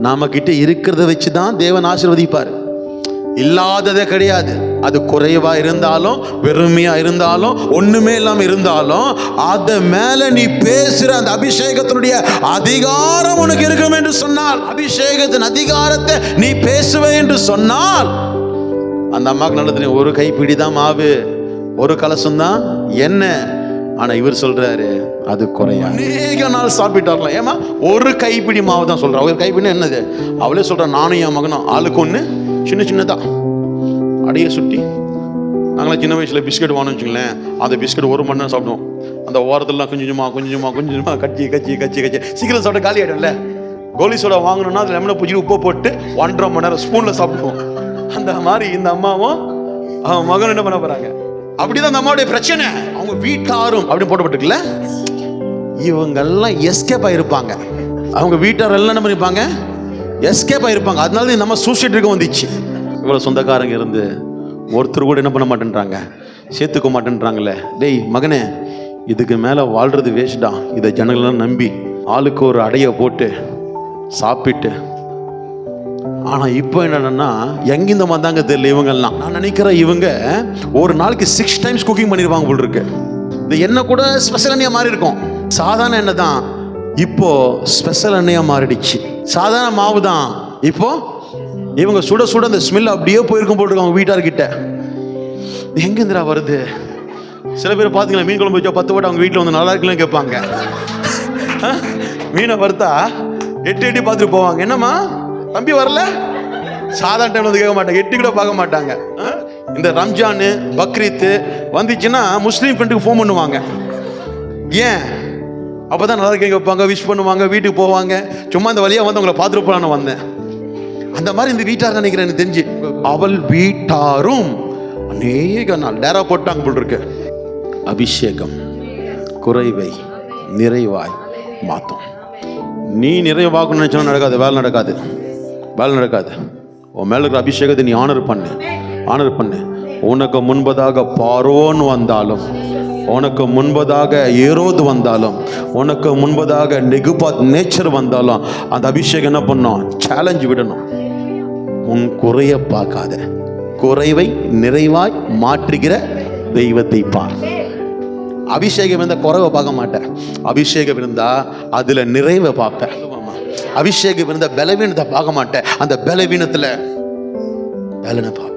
நாம கிட்ட இருக்கிறத வச்சுதான் தேவன் ஆசீர்வதிப்பார். இல்லாததே கிடையாது. அது குறைவா இருந்தாலும், வெறுமையா இருந்தாலும், ஒண்ணுமே இல்லாம இருந்தாலும், அத மேல நீ பேசுற அந்த அபிஷேகத்தினுடைய அதிகாரம் உனக்கு இருக்கும் என்று சொன்னால், அபிஷேகத்தின் அதிகாரத்தை நீ பேசுவே என்று சொன்னால், அந்த அம்மாவுக்கு நல்லது. ஒரு கைப்பிடி தான் மாவு, ஒரு கலசம் தான் எண்ணெய். ஆனா இவர் சொல்றாரு அது குறையா. அநேக நாள் சாப்பிட்டாரலாம். ஏமா ஒரு கைப்பிடி மாவு தான் சொல்றா. ஒரு கைப்பிடி என்னது? அவளே சொல்ற, நானும் என் மகனும் ஆளுக்கு ஒண்ணு சின்ன சின்னதா அடைய சுட்டி. நாங்களாம் சின்ன வயசுல பிஸ்கட் வாங்கணும்னு வச்சுங்களேன், அந்த பிஸ்கட் ஒரு மணி நேரம் சாப்பிடுவோம். அந்த ஓரத்துலாம் கொஞ்சமா கச்சி சீக்கிரம் சாப்பிட்டு காலி ஆயிடும்ல. கோலி சோடா வாங்கணும்னா அது லெமனை பூச்சி உப்பு போட்டு 1.5 மணி நேரம் ஸ்பூன்ல சாப்பிடுவோம். அந்த மாதிரி இந்த அம்மாவும் அவன் மகன் என்ன பண்ண போறாங்க? அப்படிதான் அந்த அம்மாவுடைய பிரச்சனை. அவங்க வீட்டாரும் அப்படி போட்டப்பட்டுக்கல, இவங்கெல்லாம் எஸ்கேப் ஆயிருப்பாங்க. அவங்க வீட்டார் எல்லாம் என்ன பண்ணிருப்பாங்க? எஸ்கேப் ஆயிருப்பாங்க. அதனால இந்த அம்மா சூசைட் இருக்க வந்துச்சு. இவ்வளவு சொந்தக்காரங்க இருந்து ஒருத்தர் கூட என்ன பண்ண மாட்டேன்றாங்க, சேர்த்துக்க மாட்டேன்றாங்களே. டேய் மகனே, இதுக்கு மேல வாழ்றது வேஸ்டா. இதை ஜனங்கள்லாம் நம்பி ஆளுக்கு ஒரு அடைய போட்டு சாப்பிட்டு. ஆனா இப்போ என்னன்னா எங்கிருந்த வந்தாங்க தெரியல இவங்கெல்லாம். நான் நினைக்கிறேன் இவங்க ஒரு நாளைக்கு 6 times குக்கிங் பண்ணிருப்பாங்க போல் இருக்கு. இந்த எண்ணெய் கூட ஸ்பெஷல் எண்ணெயா மாறி இருக்கும். சாதாரண எண்ணெய் தான் இப்போ ஸ்பெஷல் எண்ணெயா மாறிடுச்சு. சாதாரண மாவு தான் இப்போ இவங்க சுட சுட அந்த ஸ்மெல் அப்படியே போயிருக்கும் போல் இருக்கு அவங்க வீட்டார்கிட்ட. எங்கிருந்துடா வருது? சில பேர் பாத்தீங்களா, மீன் குழம்பு வச்சா 10 வாட்டி அவங்க வீட்டில் வந்து நல்லா இருக்குன்னு கேட்பாங்க. மீனை வறுத்தா எட்டி பார்த்துட்டு போவாங்க. என்னம்மா தம்பி வரல? சாதாரண டைம்ல வந்து கேட்க மாட்டாங்க, எட்டி கூட பார்க்க மாட்டாங்க. இந்த ரம்ஜானு பக்ரீத்து வந்துச்சுன்னா முஸ்லீம் ஃப்ரெண்டுக்கு ஃபோன் பண்ணுவாங்க. ஏன்? அப்பதான் நல்லா கேட்க வைப்பாங்க, விஷ் பண்ணுவாங்க, வீட்டுக்கு போவாங்க. சும்மா இந்த வழியா வந்து உங்களை பார்த்துட்டு போலான்னு வந்தேன். அந்த மாதிரி இந்த வீட்டார் நினைக்கிறேன் எனக்கு தெரிஞ்சு. அவள் வீட்டாரும் அநேக நாள் டேரா போட்டாங்க போல் இருக்கு. அபிஷேகம் குறைவை நிறைவாய் மாற்றும். நீ நிறைவாக்கணும்னு நினைச்சா நடக்காது, வேலை நடக்காது. உன் மேல இருக்கிற அபிஷேகத்தை நீ ஆனர் பண்ணு. உனக்கு முன்பதாக பார்வோன் வந்தாலும், உனக்கு முன்பதாக ஏரோது வந்தாலும், உனக்கு முன்பதாக நெகுபாத் நேச்சர் வந்தாலும், அந்த அபிஷேகம் என்ன பண்ணும்? சேலஞ்சு விடணும். உன் குறைய பார்க்காத, குறைவை நிறைவாய் மாற்றுகிற தெய்வத்தை பார். அபிஷேகம் இருந்தா குறைவை பார்க்க மாட்டேன். அபிஷேகம் இருந்தா அதுல நிறைவை பார்ப்பேன். அபிஷேகம் இருந்தா பலவீனத்தை பார்க்க மாட்டேன். அந்த பலவீனத்துல பலனை பார்ப்பேன்.